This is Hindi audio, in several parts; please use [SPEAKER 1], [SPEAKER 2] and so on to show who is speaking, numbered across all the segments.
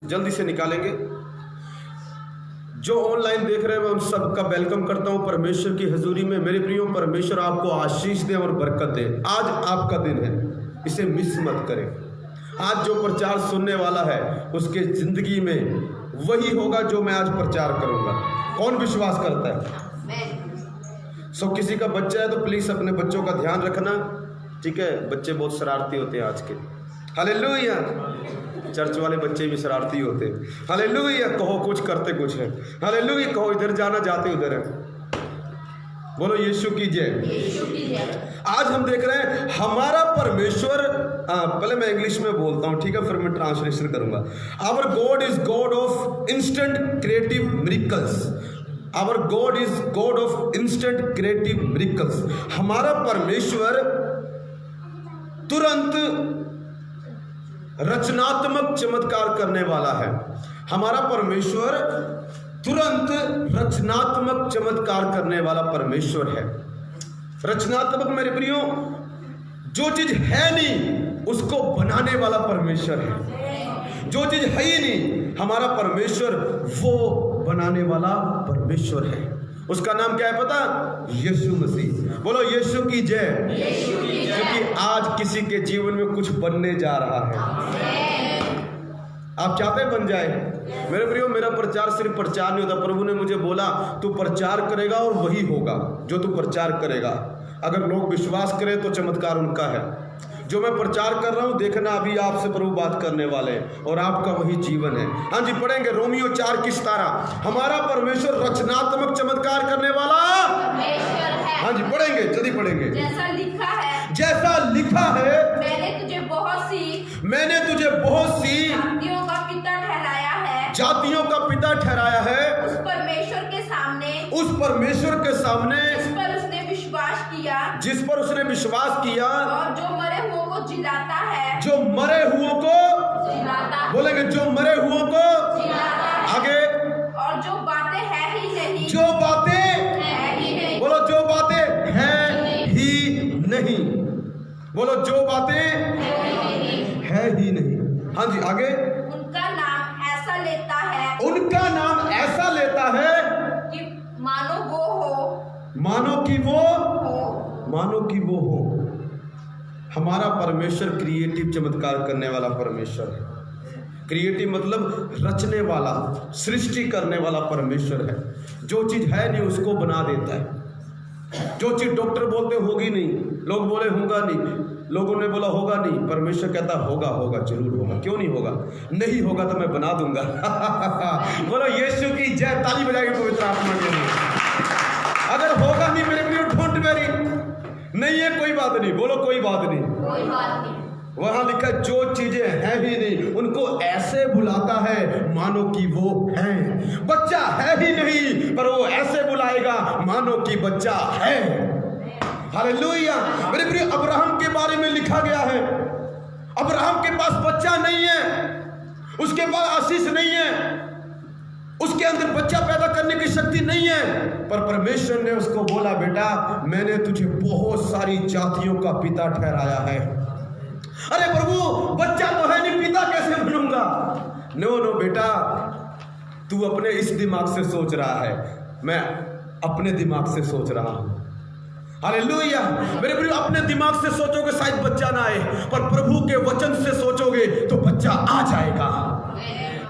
[SPEAKER 1] जल्दी से निकालेंगे। जो ऑनलाइन देख रहे हैं मैं उन सबका वेलकम करता हूं परमेश्वर की हजूरी में। मेरे प्रियो, परमेश्वर आपको आशीष दे और बरकत दे। आज आपका दिन है, इसे मिस मत करें। आज जो प्रचार सुनने वाला है उसके जिंदगी में वही होगा जो मैं आज प्रचार करूंगा। कौन विश्वास करता है? किसी का बच्चा है तो प्लीज अपने बच्चों का ध्यान रखना, ठीक है? बच्चे बहुत शरारती होते हैं आज के। हालेलुया। चर्च वाले बच्चे भी शरारती होते हैं। हालेलुया। कहो कुछ करते कुछ है। हालेलुया। कहो इधर जाना जाते उधर है। बोलो यीशु की जय। आज हम देख रहे हैं हमारा परमेश्वर, पहले मैं इंग्लिश में बोलता हूं, ठीक है, फिर मैं ट्रांसलेशन करूंगा। Our God is God of instant creative miracles. Our God is God of instant creative miracles. हमारा परमेश्वर तुरंत रचनात्मक चमत्कार करने वाला है। हमारा परमेश्वर तुरंत रचनात्मक चमत्कार करने वाला परमेश्वर है। रचनात्मक मेरे प्रियो, जो चीज है नहीं उसको बनाने वाला परमेश्वर है। जो चीज है ही नहीं, हमारा परमेश्वर वो बनाने वाला परमेश्वर है। उसका नाम क्या है पता? यीशु मसीह। बोलो यीशु की जय। क्योंकि आज किसी के जीवन में कुछ बनने जा रहा है। आप चाहते बन जाए? मेरे प्रियो, मेरा प्रचार सिर्फ प्रचार नहीं होता। प्रभु ने मुझे बोला तू प्रचार करेगा और वही होगा जो तू प्रचार करेगा। अगर लोग विश्वास करें तो चमत्कार उनका है। जो मैं प्रचार कर रहा हूं, देखना अभी आपसे प्रभु बात करने वाले हैं और आपका वही जीवन है। हाँ जी, पढ़ेंगे रोमियो 4:17। हमारा परमेश्वर रचनात्मक चमत्कार करने वाला परमेश्वर है। हाँ जी, पढ़ेंगे, जल्दी पढ़ेंगे।
[SPEAKER 2] जैसा लिखा है मैंने तुझे बहुत सी जातियों का पिता ठहराया है। उस परमेश्वर के सामने जिस पर उसने विश्वास किया और जो मरे हुओं को जिलाता है। बोलेंगे जो मरे हुओं को आगे। और जो बातें है ही नहीं। बोलो जो बातें है ही नहीं। बोलो जो बातें है ही नहीं। हाँ जी, आगे। उनका नाम
[SPEAKER 1] ऐसा लेता है
[SPEAKER 2] कि मानो
[SPEAKER 1] कि वो हो। हमारा परमेश्वर क्रिएटिव चमत्कार करने वाला परमेश्वर है। क्रिएटिव मतलब रचने वाला, सृष्टि करने वाला परमेश्वर है। जो चीज है नहीं उसको बना देता है। जो चीज डॉक्टर बोलते होगी नहीं, लोग बोले होगा नहीं, लोगों ने बोला होगा नहीं, परमेश्वर कहता होगा, जरूर होगा। क्यों नहीं होगा? नहीं होगा तो मैं बना दूंगा। बोलो यीशु की जय। ताली बजाएगी पवित्र आत्मा के लिए। अगर होगा नहीं मेरे लिए, डोंट वरी, नहीं है कोई बात नहीं। बोलो कोई बात नहीं। वहां लिखा जो चीजें हैं ही नहीं उनको ऐसे बुलाता है मानो कि वो है। बच्चा है ही नहीं पर वो ऐसे बुलाएगा मानो कि बच्चा है। हालेलुया। मेरे प्रिय, अब्राहम के बारे में लिखा गया है, अब्राहम के पास बच्चा नहीं है, उसके पास आशीष नहीं है, उसके अंदर बच्चा पैदा करने की शक्ति नहीं है, पर परमेश्वर ने उसको बोला बेटा मैंने तुझे बहुत सारी जातियों का पिता ठहराया है। अरे प्रभु बच्चा तो है नहीं, पिता कैसे बनूंगा? नो बेटा, तू अपने इस दिमाग से सोच रहा है, मैं अपने दिमाग से सोच रहा हूं। हालेलुया। मेरे प्रिय, अपने दिमाग से सोचोगे शायद बच्चा ना आए, पर प्रभु के वचन से सोचोगे तो बच्चा आ जाएगा।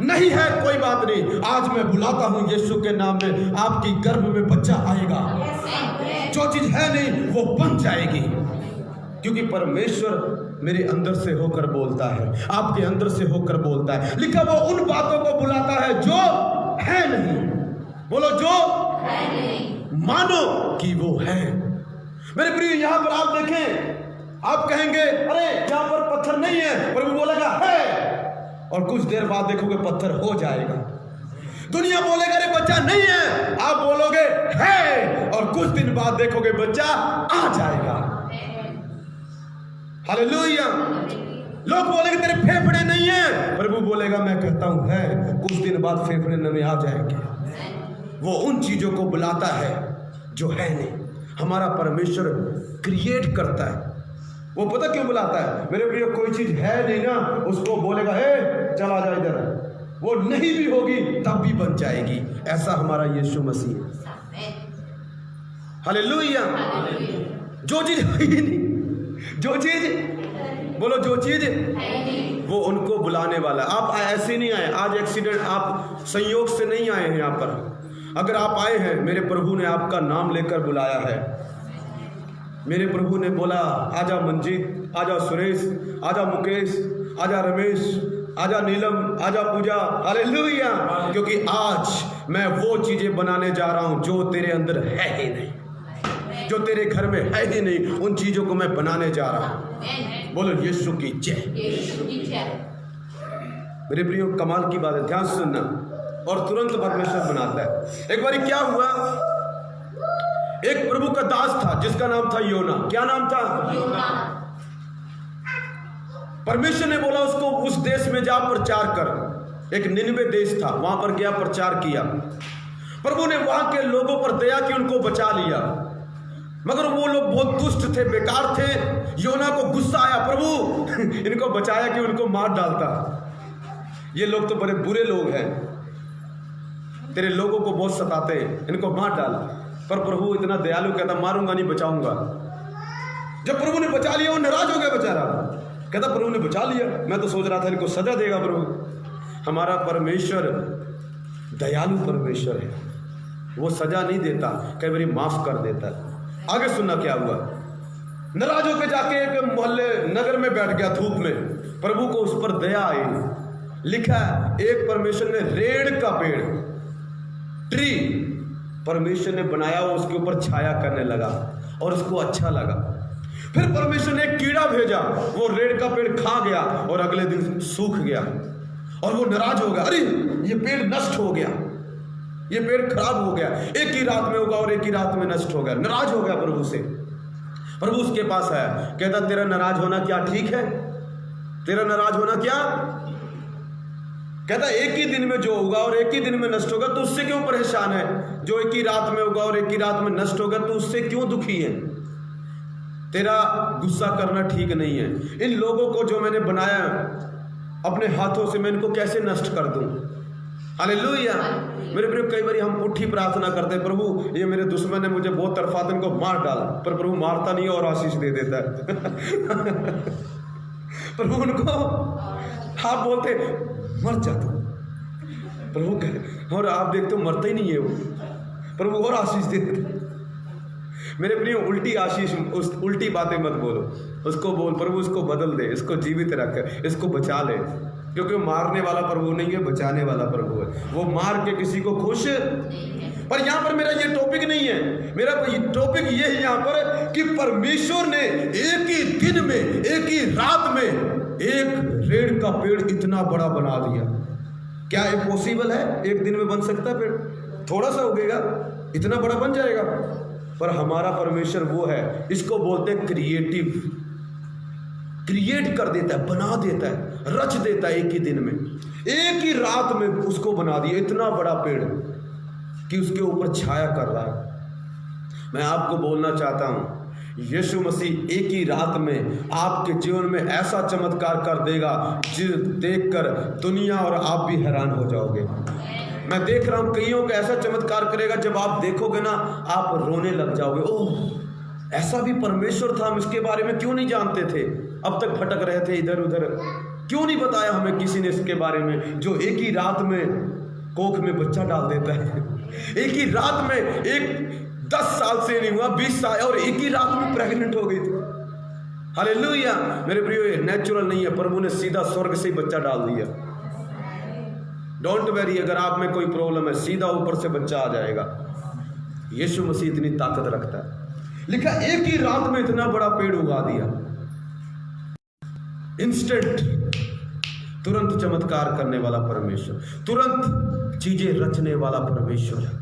[SPEAKER 1] नहीं है कोई बात नहीं, आज मैं बुलाता हूं यीशु के नाम में, आपकी गर्भ में बच्चा आएगा। जो चीज है नहीं वो बन जाएगी, क्योंकि परमेश्वर मेरे अंदर से होकर बोलता है, आपके अंदर से होकर बोलता है। लिखा वो उन बातों को बुलाता है जो है नहीं। बोलो जो है नहीं, मानो कि वो है। मेरे प्रिय, यहां पर आप देखें, आप कहेंगे अरे यहां पर पत्थर नहीं है, प्रभु बोलेगा है, और कुछ देर बाद देखोगे पत्थर हो जाएगा। दुनिया बोलेगा अरे बच्चा नहीं है, आप बोलोगे है, और कुछ दिन बाद देखोगे बच्चा आ जाएगा। हालेलुया। लोग बोलेंगे तेरे फेफड़े नहीं है, प्रभु बोलेगा मैं कहता हूं है, कुछ दिन बाद फेफड़े नए आ जाएंगे। वो उन चीजों को बुलाता है जो है नहीं। हमारा परमेश्वर क्रिएट करता है। वो पता क्यों बुलाता है मेरे प्रिय? कोई चीज है नहीं ना, उसको बोलेगा हे चला जा इधर, वो नहीं भी होगी तब भी बन जाएगी। ऐसा हमारा यीशु मसीह है। हालेलुया। जो चीज है ही नहीं, जो चीज, बोलो जो चीज, वो उनको बुलाने वाला है। आप ऐसे नहीं आए, आज एक्सीडेंट, आप संयोग से नहीं आए हैं यहाँ पर। अगर आप आए हैं, मेरे प्रभु ने आपका नाम लेकर बुलाया है। मेरे प्रभु ने बोला, आजा मंजीत, आजा सुरेश, आजा मुकेश, आजा रमेश, आजा नीलम, आजा पूजा। हालेलुया। क्योंकि आज मैं वो चीजें बनाने जा रहा हूं जो तेरे अंदर है ही नहीं, जो तेरे घर में है ही नहीं, उन चीजों को मैं बनाने जा रहा हूं। बोलो यीशु की जय। मेरे प्रियो, कमाल की बात है, ध्यान से सुनना। और तुरंत परमेश्वर बनाता है। एक बार क्या हुआ, एक प्रभु का दास था जिसका नाम था योना। क्या नाम था? योना। परमेश्वर ने बोला उसको उस देश में जा प्रचार कर। एक निनवे देश था, वहां पर गया, प्रचार किया। प्रभु ने वहां के लोगों पर दया की, उनको बचा लिया। मगर वो लोग बहुत दुष्ट थे, बेकार थे। योना को गुस्सा आया, प्रभु इनको बचाया कि उनको मार डालता। ये लोग तो बड़े बुरे लोग हैं, तेरे लोगों को बहुत सताते हैं, इनको मार डाल। पर प्रभु इतना दयालु, कहता मारूंगा नहीं, बचाऊंगा। जब प्रभु ने बचा लिया, वो नाराज हो गया बेचारा। कहता प्रभु ने बचा लिया, मैं तो सोच रहा था इनको सजा देगा प्रभु। हमारा परमेश्वर दयालु परमेश्वर है, वो सजा नहीं देता, कई बार माफ कर देता है। आगे सुनना क्या हुआ। नाराज होकर जाके एक मोहल्ले नगर में बैठ गया धूप में। प्रभु को उस पर दया आई। लिखा एक परमेश्वर ने रेड़ का पेड़, ट्री परमेश्वर ने बनाया, वो उसके ऊपर छाया करने लगा और उसको अच्छा लगा। फिर परमेश्वर ने एक कीड़ा भेजा, वो रेड़ का पेड़ खा गया और अगले दिन सूख गया। और वो नाराज हो गया, अरे ये पेड़ नष्ट हो गया, ये पेड़ खराब हो गया, एक ही रात में होगा और एक ही रात में नष्ट हो गया। नाराज हो गया प्रभु से। प्रभु उसके पास आया, कहता तेरा नाराज होना क्या ठीक है? तेरा नाराज होना क्या? कहता एक ही दिन में जो होगा और एक ही दिन में नष्ट होगा, तो उससे क्यों परेशान है? जो एक ही रात में होगा और एक ही रात में नष्ट होगा, तो उससे क्यों दुखी है? तेरा गुस्सा करना ठीक नहीं है। इन लोगों को जो मैंने बनाया अपने हाथों से, मैं इनको कैसे नष्ट कर दूं? हालेलुया। मेरे प्रिय, कई बार हम पुट्ठी प्रार्थना करते हैं, प्रभु ये मेरे दुश्मन ने मुझे बहुत तरफा, तो इनको मार डाल। पर प्रभु मारता नहीं है और आशीष दे देता है। प्रभु उनको आप बोलते मर जाता, प्रभु कहे, और आप देखते हो मरता ही नहीं है वो, प्रभु और आशीष दे देता। मेरे प्रिय, उल्टी आशीष, उस उल्टी बातें मत बोलो। उसको बोल, प्रभु इसको बदल दे, इसको जीवित रख, इसको बचा ले। क्योंकि वो मारने वाला प्रभु नहीं है, बचाने वाला प्रभु है। वो मार के किसी को खुश। पर यहाँ पर मेरा ये टॉपिक नहीं है। मेरा टॉपिक ये है यहाँ पर कि परमेश्वर ने एक ही दिन में, एक ही रात में एक रेड़ का पेड़ इतना बड़ा बना दिया। क्या ये पॉसिबल है? एक दिन में बन सकता है पेड़? थोड़ा सा उगेगा, इतना बड़ा बन जाएगा। पर हमारा परमेश्वर वो है, इसको बोलते हैं क्रिएटिव। क्रिएट कर देता है, बना देता है, रच देता है। एक ही दिन में, एक ही रात में उसको बना दिया इतना बड़ा पेड़ कि उसके ऊपर छाया कर रहा है। मैं आपको बोलना चाहता हूं, यीशु मसीह एक ही रात में आपके जीवन में ऐसा चमत्कार कर देगा जिसे देखकर दुनिया और आप भी हैरान हो जाओगे। मैं देख रहा हूं कईयों का ऐसा चमत्कार करेगा, जब आप देखोगे ना आप रोने लग जाओगे। ओह, ऐसा भी परमेश्वर था, हम इसके बारे में क्यों नहीं जानते थे? अब तक भटक रहे थे इधर उधर, क्यों नहीं बताया हमें किसी ने इसके बारे में? जो एक ही रात में कोख में बच्चा डाल देता है, एक ही रात में, एक 10 साल से नहीं हुआ 20 साल, और एक ही रात में प्रेग्नेंट हो गई थी। हालेलुया। मेरे प्रियो, ये नेचुरल नहीं है, प्रभु ने सीधा स्वर्ग से ही बच्चा डाल दिया। डोंट वेरी, अगर आप में कोई प्रॉब्लम है, सीधा ऊपर से बच्चा आ जाएगा। यीशु मसीह इतनी ताकत रखता है। लिखा एक ही रात में इतना बड़ा पेड़ उगा दिया। इंस्टेंट, तुरंत चमत्कार करने वाला परमेश्वर, तुरंत चीजें रचने वाला परमेश्वर है।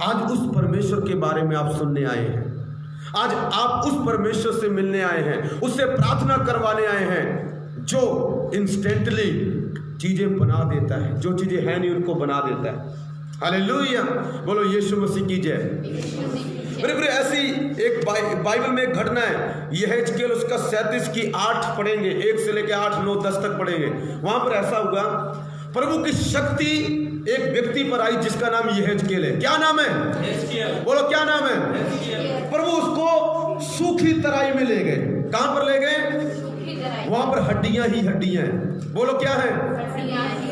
[SPEAKER 1] आज उस परमेश्वर के बारे में आप सुनने आए हैं। आज आप उस परमेश्वर से मिलने आए हैं, उससे प्रार्थना करवाने आए हैं, जो इंस्टेंटली चीजें बना देता है, जो चीजें हैं नहीं उनको बना देता है। हालेलुया। बोलो यीशु मसीह की जय। मेरे प्रिय, ऐसी एक बाइबल में एक घटना है, यहेजकेल उसका 37 की 8 पढ़ेंगे, 1 से लेकर 8, 9, 10 तक पढ़ेंगे। वहां पर ऐसा हुआ, प्रभु की शक्ति एक व्यक्ति पर आई जिसका नाम यहेजकेल है। क्या नाम है? बोलो क्या नाम है? प्रभु उसको सूखी तराई में ले गए। कहां पर ले गए? वहां पर हड्डियां ही हड्डियां हैं। बोलो क्या है?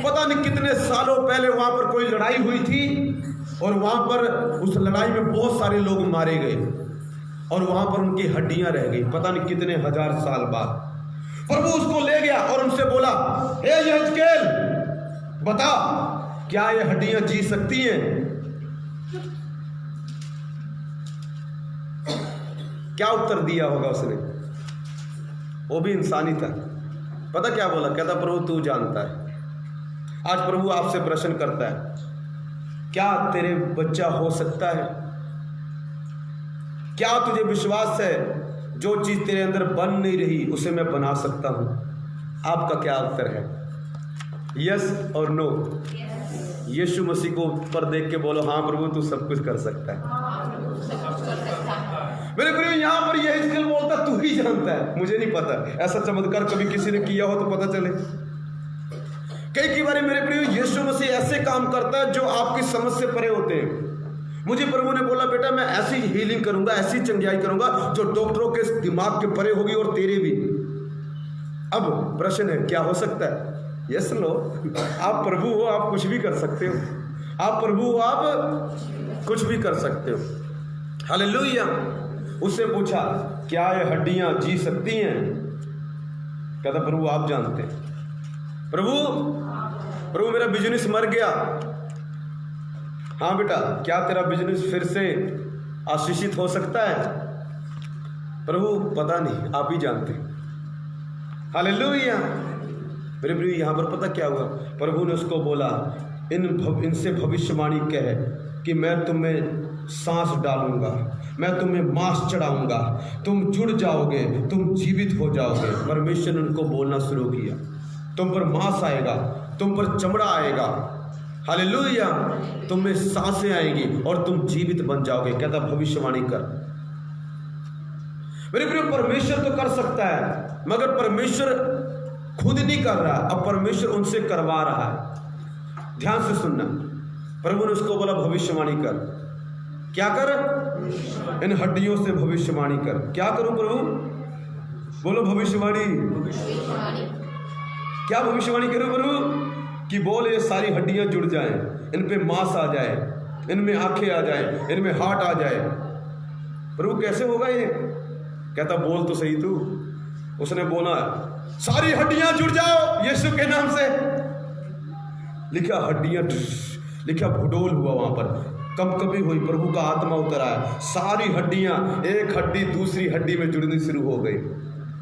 [SPEAKER 1] पता नहीं कितने सालों पहले वहां पर कोई लड़ाई हुई थी और वहां पर उस लड़ाई में बहुत सारे लोग मारे गए और वहां पर उनकी हड्डियां रह गई, पता नहीं कितने हजार साल बाद। प्रभु उसको ले गया और उनसे बोला, हे यहेजकेल, बता क्या ये हड्डियां जी सकती हैं? क्या उत्तर दिया होगा उसने? वो भी इंसानी था। पता क्या बोला? कहता प्रभु तू जानता है। आज प्रभु आपसे प्रश्न करता है, क्या तेरे बच्चा हो सकता है? क्या तुझे विश्वास है जो चीज तेरे अंदर बन नहीं रही उसे मैं बना सकता हूं? आपका क्या उत्तर है? यस और नो? यीशु मसीह को ऊपर देख के बोलो, हाँ प्रभु तू सब कुछ कर सकता है। मेरे प्रिय, यहां पर यहेजकेल बोलता तू ही जानता है, मुझे नहीं पता। ऐसा चमत्कार कभी किसी ने किया हो तो पता चले। कई बार मेरे प्रिय यीशु मसीह ऐसे काम करता है जो आपकी समझ से परे होते हैं। मुझे प्रभु ने बोला, बेटा मैं ऐसी हीलिंग करूंगा, ऐसी चंगाई करूंगा जो डॉक्टरों के दिमाग के परे होगी और तेरे भी। अब प्रश्न है, क्या हो सकता है? यस लो, आप प्रभु हो, आप कुछ भी कर सकते हो। आप प्रभु हो, आप कुछ भी कर सकते हो। हालेलुया। उससे पूछा, क्या ये हड्डियां जी सकती हैं? कहता प्रभु आप जानते हैं। प्रभु मेरा बिजनेस मर गया। हाँ बेटा, क्या तेरा बिजनेस फिर से आशीषित हो सकता है? प्रभु पता नहीं, आप ही जानते हैं। हालेलुया। मेरे प्रिय, यहां पर पता क्या हुआ? प्रभु ने उसको बोला, इनसे भविष्यवाणी कह कि मैं तुम्हें सांस डालूंगा, मैं तुम्हें मांस चढ़ाऊंगा, तुम जुड़ जाओगे, तुम जीवित हो जाओगे। परमेश्वर ने उनको बोलना शुरू किया, तुम पर मांस आएगा, तुम पर चमड़ा आएगा। हालेलुया। तुम में सांसें आएंगी और तुम जीवित बन जाओगे। कहता भविष्यवाणी कर। मेरे प्रिय, परमेश्वर तो कर सकता है, मगर परमेश्वर खुद नहीं कर रहा, अब परमेश्वर उनसे करवा रहा है। ध्यान से सुनना। प्रभु ने उसको बोला भविष्यवाणी कर। क्या कर? इन हड्डियों से भविष्यवाणी कर। क्या करूं प्रभु? बोलो भविष्यवाणी। क्या भविष्यवाणी करूं प्रभु? कि बोल ये सारी हड्डियां जुड़ जाएं, इन पे मांस आ जाए, इनमें आंखें आ जाए, इनमें हार्ट आ जाए। प्रभु कैसे होगा ये? कहता बोल तो सही तू। उसने बोला, सारी हड्डियां जुड़ जाओ यीशु के नाम से। लिखा हड्डियां, लिखा भूडोल हुआ, वहां पर कंपकपी हुई, प्रभु का आत्मा उतर आया। सारी हड्डियां, एक हड्डी दूसरी हड्डी में जुड़नी शुरू हो गई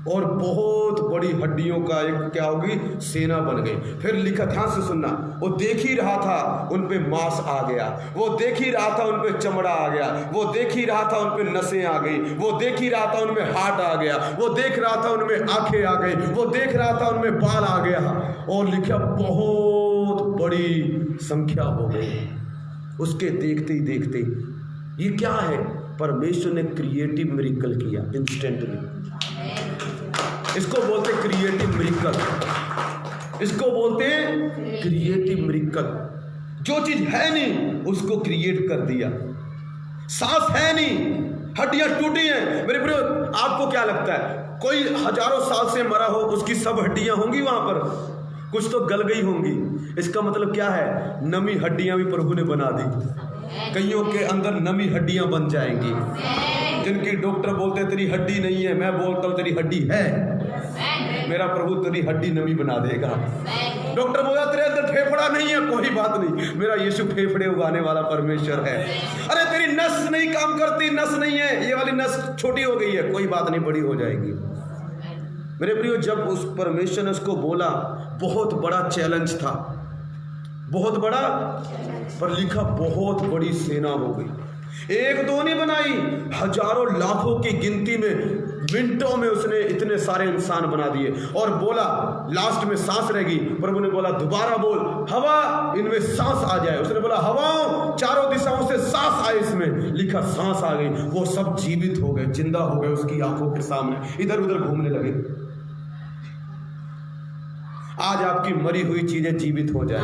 [SPEAKER 1] और बहुत बड़ी हड्डियों का एक क्या होगी? सेना बन गई। फिर लिखा, ध्यान से सुनना, वो देख ही रहा था उन पे मांस आ गया, वो देख ही रहा था उन पे चमड़ा आ गया, वो देख ही रहा था उन पे नसें आ गई, वो देख ही रहा था उनमें हार्ट आ गया, वो देख रहा था उनमें आंखें आ गई, वो देख रहा था उनमें बाल आ गया। और लिखा बहुत बड़ी संख्या हो गई उसके देखते ही देखते। ये क्या है? परमेश्वर ने क्रिएटिव मिरेकल किया इंस्टेंटली। इसको बोलते क्रिएटिव मिरेकल, इसको बोलते हैं क्रिएटिव मिरेकल। जो चीज है नहीं उसको क्रिएट कर दिया। सांस है नहीं, हड्डियां टूटी हैं। मेरे प्रिय, आपको क्या लगता है कोई हजारों साल से मरा हो, उसकी सब हड्डियां होंगी वहां पर? कुछ तो गल गई होंगी। इसका मतलब क्या है? नमी हड्डियां भी प्रभु ने बना दी। कईयों के अंदर नमी हड्डियां बन जाएंगी, जिनकी डॉक्टर बोलते तेरी हड्डी नहीं है, मैं बोलता हूं तेरी हड्डी है। मेरा प्रभु तेरी हड्डी नमी बना देगा। डॉक्टर बोला तेरे अंदर फेफड़ा नहीं है, कोई बात नहीं, मेरा यीशु फेफड़े उगाने वाला परमेश्वर है। अरे तेरी नस नहीं काम करती, नस नहीं है, ये वाली नस छोटी हो गई है, कोई बात नहीं, बड़ी हो जाएगी। मेरे प्रियो, जब उस परमेश्वर ने उसको बोला, बहुत बड़ा चैलेंज था, बहुत बड़ा, पर लिखा बहुत बड़ी सेना हो गई। एक दो नहीं बनाई, हजारों लाखों की गिनती में मिनटों में उसने इतने सारे इंसान बना दिए। और बोला लास्ट में सांस रहेगी। प्रभु ने बोला दोबारा बोल, हवा, इनमें सांस आ जाए। उसने बोला हवाओं, चारों दिशाओं से सांस आए इसमें। लिखा सांस आ गई, वो सब जीवित हो गए, जिंदा हो गए, उसकी आंखों के सामने इधर उधर घूमने लगे। आज आपकी मरी हुई चीजें जीवित हो जाए,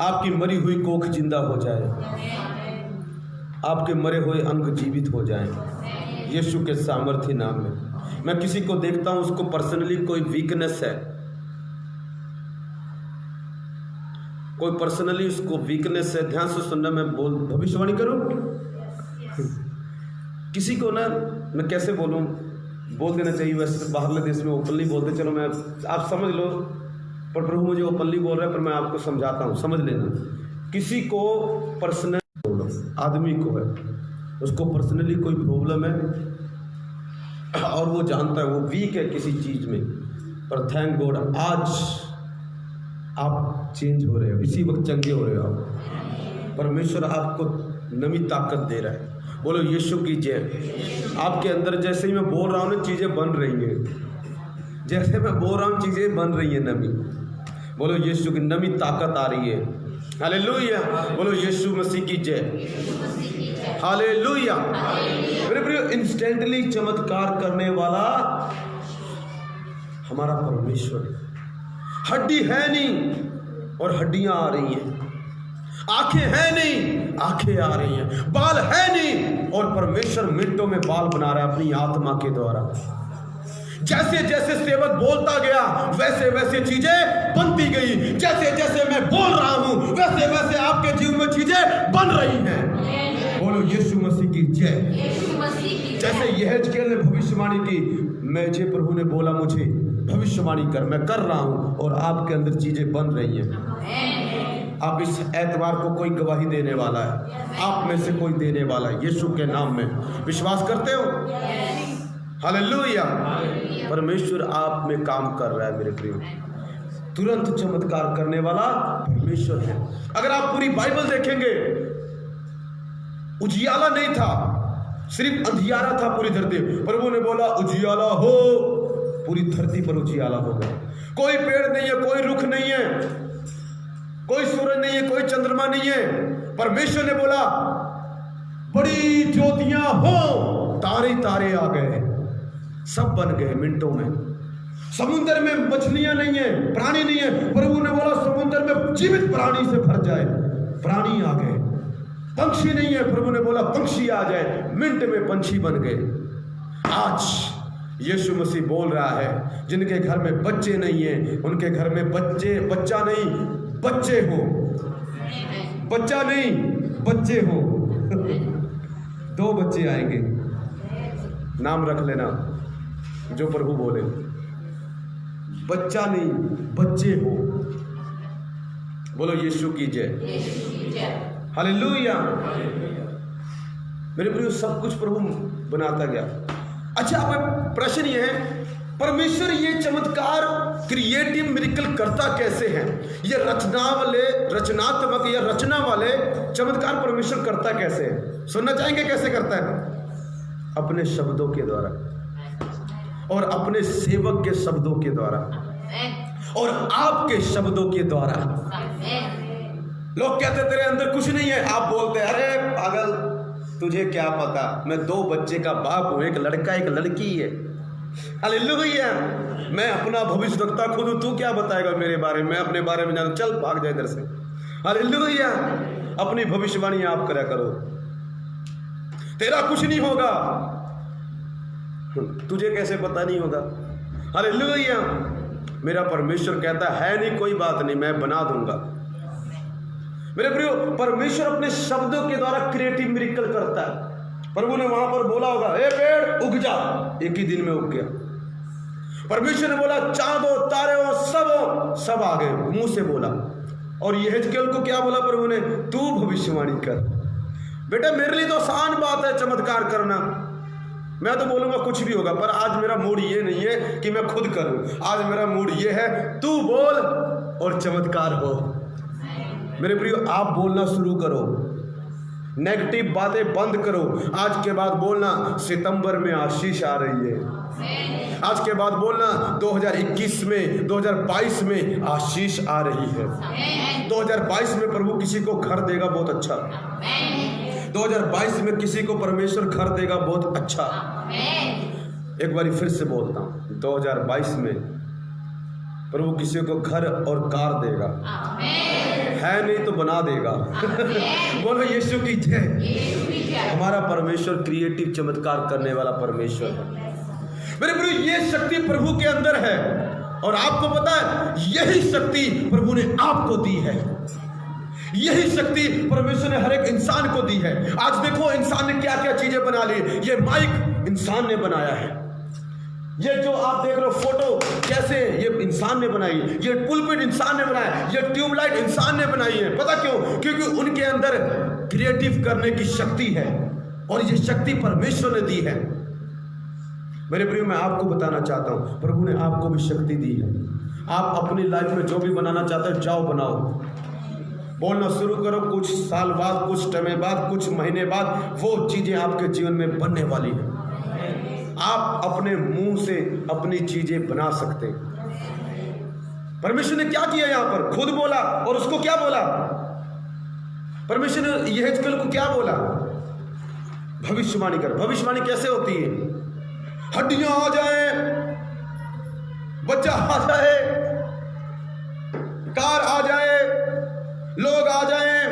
[SPEAKER 1] आपकी मरी हुई कोख जिंदा हो जाए, आपके मरे हुए अंग जीवित हो जाएं यीशु के सामर्थ्य नाम में। मैं किसी को देखता हूं, उसको पर्सनली कोई वीकनेस है, कोई पर्सनली उसको वीकनेस है, ध्यान से सुनना, मैं भविष्यवाणी करूं। किसी को ना, मैं कैसे बोलूं, बोल देना चाहिए, वैसे बाहरले देश में ओपनली बोलते, चलो मैं, आप समझ लो, पर प्रभु मुझे ओपनली बोल रहा है, पर मैं आपको समझाता हूं, समझ लेना। किसी को पर्सनल आदमी को है, उसको पर्सनली कोई प्रॉब्लम है और वो जानता है वो वीक है किसी चीज में, पर थैंक गॉड आज आप चेंज हो रहे हो, इसी वक्त चंगे हो रहे हो आप। परमेश्वर आपको नई ताकत दे रहा है। बोलो यीशु की जय। आपके अंदर जैसे ही मैं बोल रहा हूँ ना, चीजें बन रही हैं, जैसे मैं बोल रहा हूँ चीजें बन रही है नमी। बोलो यीशु की नमी ताकत आ रही है। हालेलुया। बोलो यीशु मसीह की जय। हालेलुया। मेरे प्रिय, इंस्टेंटली चमत्कार करने वाला हमारा परमेश्वर है। हड्डी है नहीं और हड्डियां आ रही हैं, आंखें है नहीं, आंखें आ रही हैं, बाल है नहीं और परमेश्वर मिनटों में बाल बना रहा है अपनी आत्मा के द्वारा। जैसे जैसे सेवक बोलता गया वैसे वैसे चीजें बनती गई। जैसे जैसे मैं बोल रहा हूं वैसे वैसे आपके जीवन में चीजें बन रही हैं। बोलो यीशु मसीह की जय। जैसे यहेजकेल ने भविष्यवाणी की, मुझे प्रभु ने बोला मुझे भविष्यवाणी कर, मैं कर रहा हूं और आपके अंदर चीजें बन रही हैं। आप इस एतवार को कोई गवाही देने वाला है, आप में से कोई देने वाला है यीशु के नाम में। विश्वास करते हो? हालेलुया। परमेश्वर आप में काम कर रहा है मेरे प्रियो। तुरंत चमत्कार करने वाला परमेश्वर है। अगर आप पूरी बाइबल देखेंगे, उजियाला नहीं था, सिर्फ अंधियारा था पूरी धरती। प्रभु ने बोला उजियाला हो, पूरी धरती पर उजियाला हो गया। कोई पेड़ नहीं है, कोई रुख नहीं है, कोई सूरज नहीं है, कोई चंद्रमा नहीं है। परमेश्वर ने बोला बड़ी ज्योतियां हो, तारे तारे आ गए, सब बन गए मिनटों में। समुद्र में मछलियां नहीं है, प्राणी नहीं है। प्रभु ने बोला समुद्र में जीवित प्राणी से भर जाए, प्राणी आ गए। पंछी नहीं है, प्रभु ने बोला पंछी आ जाए, मिनट में पंछी बन गए। आज यीशु मसीह बोल रहा है, जिनके घर में बच्चे नहीं है उनके घर में बच्चा नहीं बच्चे हो, बच्चा नहीं बच्चे हो। 2 बच्चे आएंगे, नाम रख लेना जो प्रभु बोले, बच्चा नहीं बच्चे हो। बोलो यीशु की जय। हालेलुया। मेरे प्रिय, सब कुछ प्रभु बनाता गया। अच्छा, अब प्रश्न ये है, परमेश्वर ये चमत्कार क्रिएटिव मिरेकल करता कैसे है? ये रचनात्मक या रचना वाले चमत्कार परमेश्वर करता कैसे है? सुनना चाहेंगे कैसे करता है? अपने शब्दों के द्वारा और अपने सेवक के शब्दों के द्वारा और आपके शब्दों के द्वारा। लोग कहते तेरे अंदर कुछ नहीं है, आप बोलते अरे पागल, तुझे क्या पता, मैं 2 बच्चे का बाप हूं, एक लड़का एक लड़की है। हालेलुया। मैं अपना भविष्यवक्ता खुद हूं, तू क्या बताएगा मेरे बारे में? मैं अपने बारे में जानता, चल भाग जाए इधर से। हालेलुया। अपनी भविष्यवाणी आप करा करो, तेरा कुछ नहीं होगा। तुझे कैसे पता नहीं होगा? हालेलुया। मेरा परमेश्वर कहता है नहीं कोई बात नहीं, मैं बना दूंगा। मेरे प्रियो, परमेश्वर अपने शब्दों के द्वारा क्रिएटिव मिरेकल करता है। प्रभु ने वहां पर बोला होगा ए पेड़ उग जा, एक ही दिन में उग गया। परमेश्वर ने बोला चांद हो, तारे हो, सब आ गए, मुंह से बोला। और यहेजकेल को क्या बोला प्रभु ने? तू भविष्यवाणी कर। बेटा मेरे लिए तो आसान बात है चमत्कार करना, मैं तो बोलूंगा कुछ भी होगा, पर आज मेरा मूड ये नहीं है कि मैं खुद करूं। आज मेरा मूड ये है तू बोल और चमत्कार हो। मेरे प्रियो, आप बोलना शुरू करो, नेगेटिव बातें बंद करो। आज के बाद बोलना सितंबर में आशीष आ रही है। आज के बाद बोलना 2021 में 2022 में आशीष आ रही है। 2022 में प्रभु किसी को घर देगा बहुत अच्छा। 2022 में किसी को परमेश्वर घर देगा बहुत अच्छा। एक बार फिर से बोलता हूँ, 2022 में प्रभु किसी को घर और कार देगा, है नहीं तो बना देगा। बोलो यीशु की जय। हमारा परमेश्वर क्रिएटिव चमत्कार करने वाला परमेश्वर है। मेरे प्रभु ये शक्ति प्रभु के अंदर है, और आपको पता है यही शक्ति प्रभु ने आपको दी है। यही शक्ति परमेश्वर ने हर एक इंसान को दी है। आज देखो इंसान ने क्या क्या चीजें बना ली। ये माइक इंसान ने बनाया है, ये जो आप देख रहे हो फोटो कैसे, ये इंसान ने बनाई, ये पुलपिट इंसान ने बनाया, ये ट्यूबलाइट इंसान ने बनाई है। पता क्यों? क्योंकि उनके अंदर क्रिएटिव करने की शक्ति है, और ये शक्ति परमेश्वर ने दी है। मेरे प्रिय, मैं आपको बताना चाहता हूं प्रभु ने आपको भी शक्ति दी है। आप अपनी लाइफ में जो भी बनाना चाहते हो जाओ बनाओ, बोलना शुरू करो। कुछ साल बाद, कुछ समय बाद, कुछ महीने बाद वो चीजें आपके जीवन में बनने वाली है। आप अपने मुंह से अपनी चीजें बना सकते हैं। परमेश्वर ने क्या किया यहां पर? खुद बोला, और उसको क्या बोला? परमेश्वर ने यहेजकेल को क्या बोला? भविष्यवाणी कर। भविष्यवाणी कैसे होती है? हड्डियां आ जाए, बच्चा आ जाए, कार आ जाए, लोग आ जाए,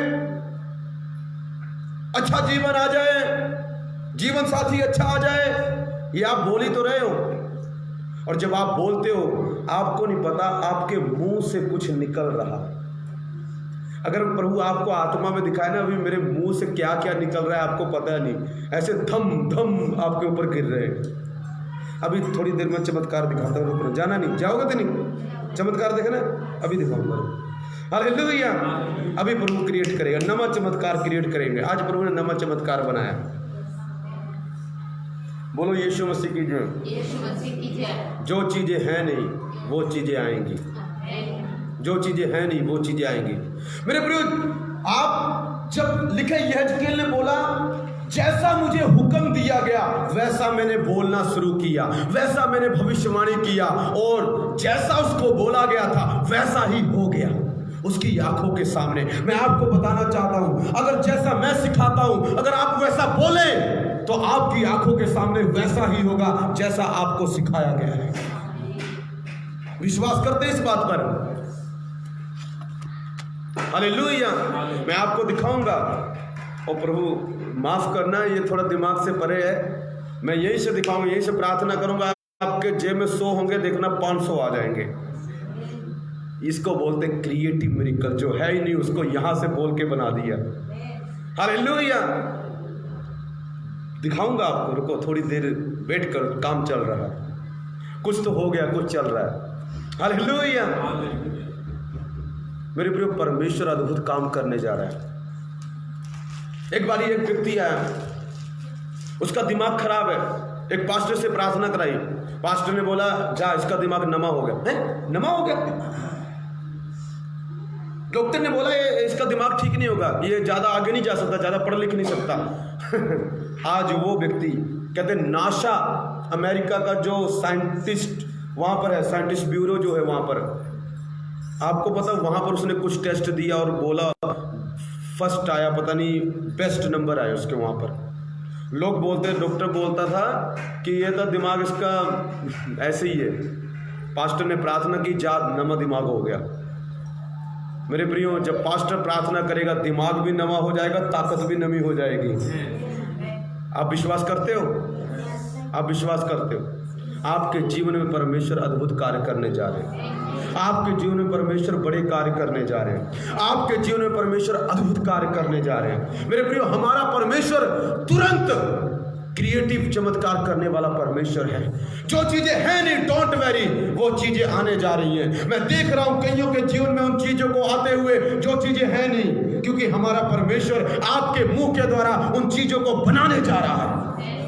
[SPEAKER 1] अच्छा जीवन आ जाए, जीवन साथी अच्छा आ जाए, ये आप बोल ही तो रहे हो। और जब आप बोलते हो आपको नहीं पता आपके मुंह से कुछ निकल रहा। अगर प्रभु आपको आत्मा में दिखाए ना, अभी मेरे मुंह से क्या क्या निकल रहा है आपको पता नहीं, ऐसे धम धम आपके ऊपर गिर रहे हैं। अभी थोड़ी देर में चमत्कार दिखाता हूँ, जाना नहीं, जाओगे तो नहीं? चमत्कार देखना, अभी दिखाऊंगा। हालेलुया। अभी प्रभु क्रिएट करेगा, नवा चमत्कार क्रिएट करेंगे। आज प्रभु ने नवा चमत्कार बनाया। बोलो यीशु मसीह की जय।
[SPEAKER 3] यीशु मसीह की जय।
[SPEAKER 1] जो चीजें हैं नहीं वो चीजें आएंगी, जो चीजें हैं नहीं वो चीजें आएंगी। मेरे प्रियो, आप जब लिखे यहेजकेल ने बोला जैसा मुझे हुक्म दिया गया वैसा मैंने बोलना शुरू किया, वैसा मैंने भविष्यवाणी किया, और जैसा उसको बोला गया था वैसा ही हो गया उसकी आंखों के सामने। मैं आपको बताना चाहता हूं, अगर जैसा मैं सिखाता हूं अगर आप वैसा बोले तो आपकी आंखों के सामने वैसा ही होगा जैसा आपको सिखाया गया है। विश्वास करते हैं इस बात पर? हालेलुया। मैं आपको दिखाऊंगा, और प्रभु माफ करना ये थोड़ा दिमाग से परे है, मैं यहीं से दिखाऊंगा, यहीं से प्रार्थना करूंगा। आपके जेब में 100 होंगे, देखना 500 आ जाएंगे। इसको बोलते हैं क्रिएटिव मिरेकल। जो है ही नहीं उसको यहां से बोल के बना दिया। हालेलुया। दिखाऊंगा आपको, रुको थोड़ी देर वेट कर, काम चल रहा है, कुछ तो हो गया, कुछ चल रहा है। हालेलुया। मेरे प्रिय, परमेश्वर अद्भुत काम करने जा रहा है। एक बार एक व्यक्ति आया, उसका दिमाग खराब है, एक पास्टर से प्रार्थना कराई। पास्टर ने बोला जा इसका दिमाग नमा हो गया। है नमा हो गया? डॉक्टर ने बोला ये इसका दिमाग ठीक नहीं होगा, ये ज्यादा आगे नहीं जा सकता, ज्यादा पढ़ लिख नहीं सकता। आज वो व्यक्ति, कहते नासा अमेरिका का जो साइंटिस्ट वहां पर है, साइंटिस्ट ब्यूरो जो है वहां पर, आपको पता वहां पर उसने कुछ टेस्ट दिया और बोला फर्स्ट आया, पता नहीं बेस्ट नंबर आया उसके। वहां पर लोग बोलते, डॉक्टर बोलता था कि ये तो दिमाग इसका ऐसे ही है। पास्टर ने प्रार्थना की, जा नमा दिमाग हो गया। मेरे प्रियो, जब पास्टर प्रार्थना करेगा दिमाग भी नमा हो जाएगा, ताकत भी नमी हो जाएगी। आप विश्वास करते हो? आप विश्वास करते हो? आपके जीवन में परमेश्वर अद्भुत कार्य करने जा रहे हैं। आपके जीवन में परमेश्वर बड़े कार्य करने जा रहे हैं। आपके जीवन में परमेश्वर अद्भुत कार्य करने जा रहे हैं। मेरे प्रियो, हमारा परमेश्वर तुरंत क्रिएटिव चमत्कार करने वाला परमेश्वर है। जो चीजें हैं नहीं, डोंट वेरी, वो चीजें आने जा रही हैं। मैं देख रहा हूं कईयों के जीवन में उन चीजों को आते हुए जो चीजें हैं नहीं, क्योंकि हमारा परमेश्वर आपके मुंह के द्वारा उन चीजों को बनाने जा रहा है।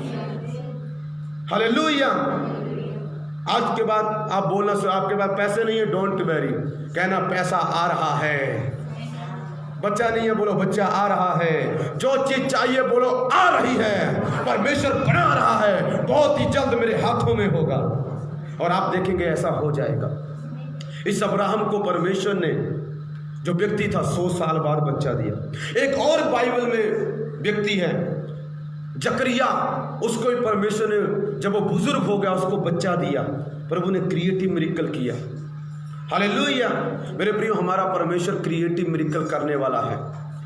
[SPEAKER 1] हालेलुया। आज के बाद आप बोलना, आपके पास पैसे नहीं है, डोंट वेरी, कहना पैसा आ रहा है। बच्चा नहीं है, बोलो बच्चा आ रहा है। जो चीज चाहिए बोलो आ रही है। परमेश्वर बना रहा है, बहुत ही जल्द मेरे हाथों में होगा, और आप देखेंगे ऐसा हो जाएगा। इस अब्राहम को परमेश्वर ने, जो व्यक्ति था, 100 साल बाद बच्चा दिया। एक और बाइबल में व्यक्ति है जकरिया, उसको भी परमेश्वर ने, जब वो बुजुर्ग हो गया, उसको बच्चा दिया। प्रभु ने क्रिएटिव मिरेकल किया। हालेलुया। मेरे प्रियो, हमारा परमेश्वर क्रिएटिव मिरेकल करने वाला है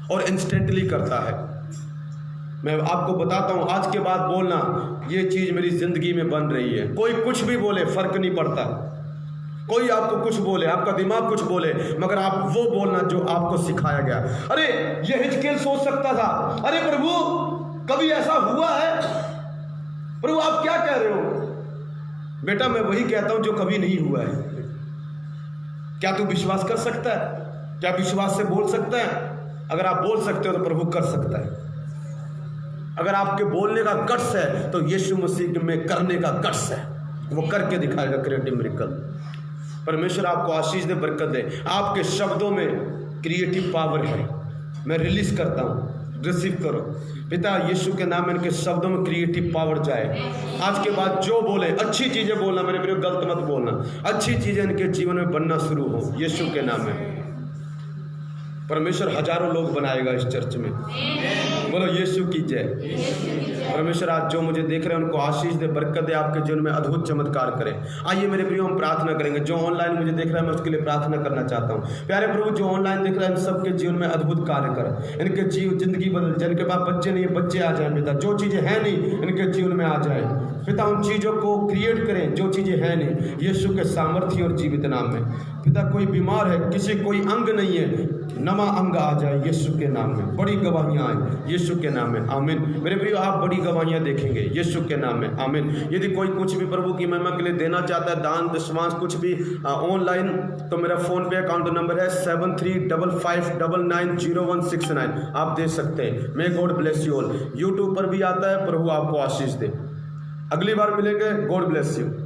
[SPEAKER 1] और इंस्टेंटली करता है। मैं आपको बताता हूं, आज के बाद बोलना ये चीज मेरी जिंदगी में बन रही है। कोई कुछ भी बोले फर्क नहीं पड़ता, कोई आपको कुछ बोले, आपका दिमाग कुछ बोले, मगर आप वो बोलना जो आपको सिखाया गया। अरे ये हिजकियेल सोच सकता था, अरे प्रभु कभी ऐसा हुआ है? प्रभु आप क्या कह रहे हो? बेटा मैं वही कहता हूं जो कभी नहीं हुआ है। क्या तू विश्वास कर सकता है? क्या विश्वास से बोल सकता है? अगर आप बोल सकते हो तो प्रभु कर सकता है। अगर आपके बोलने का गट्स है तो यीशु मसीह में करने का गट्स है, वो करके दिखाएगा क्रिएटिव मिरेकल। परमेश्वर आपको आशीष दे, बरकत दे। आपके शब्दों में क्रिएटिव पावर है, मैं रिलीज करता हूं, रिसीव करो। पिता यीशु के नाम में इनके शब्दों में क्रिएटिव पावर जाए। आज के बाद जो बोले अच्छी चीजें बोलना, मेरे प्रिय गलत मत बोलना, अच्छी चीजें इनके जीवन में बनना शुरू हो यीशु के नाम में। परमेश्वर हजारों लोग बनाएगा इस चर्च में। बोलो यीशु की जय। परमेश्वर आज जो मुझे देख रहे हैं उनको आशीष दे, बरकत दे, आपके जीवन में अद्भुत चमत्कार करें। आइए मेरे प्रियो हम प्रार्थना करेंगे। जो ऑनलाइन मुझे देख रहा है मैं उसके लिए प्रार्थना करना चाहता हूँ। प्यारे प्रभु, जो ऑनलाइन देख रहा है इन सबके जीवन में अद्भुत कार्य कर, इनके जिंदगी बदल। जिनके पास बच्चे नहीं है बच्चे आ जाए पिता, जो चीजें हैं नहीं इनके जीवन में आ जाए पिता। उन चीजों को क्रिएट करें जो चीजें हैं नहीं, यीशु के सामर्थ्य और जीवित नाम में। पिता कोई बीमार है, किसी कोई अंग नहीं है, नमा अंग आ जाए यीशु के नाम में। बड़ी गवाहियां आए यीशु के नाम में, आमीन। मेरे प्रियो आप बड़ी गवाहियां देखेंगे यीशु के नाम में, आमीन। यदि कोई कुछ भी प्रभु की महिमा के लिए देना चाहता है, दान दशमांश कुछ भी ऑनलाइन, तो मेरा फोन पे अकाउंट नंबर है 7355990169, आप दे सकते हैं। May God bless you all. YouTube पर भी आता है, प्रभु आपको आशीष दे। अगली बार मिलेंगे, गॉड ब्लेस यू।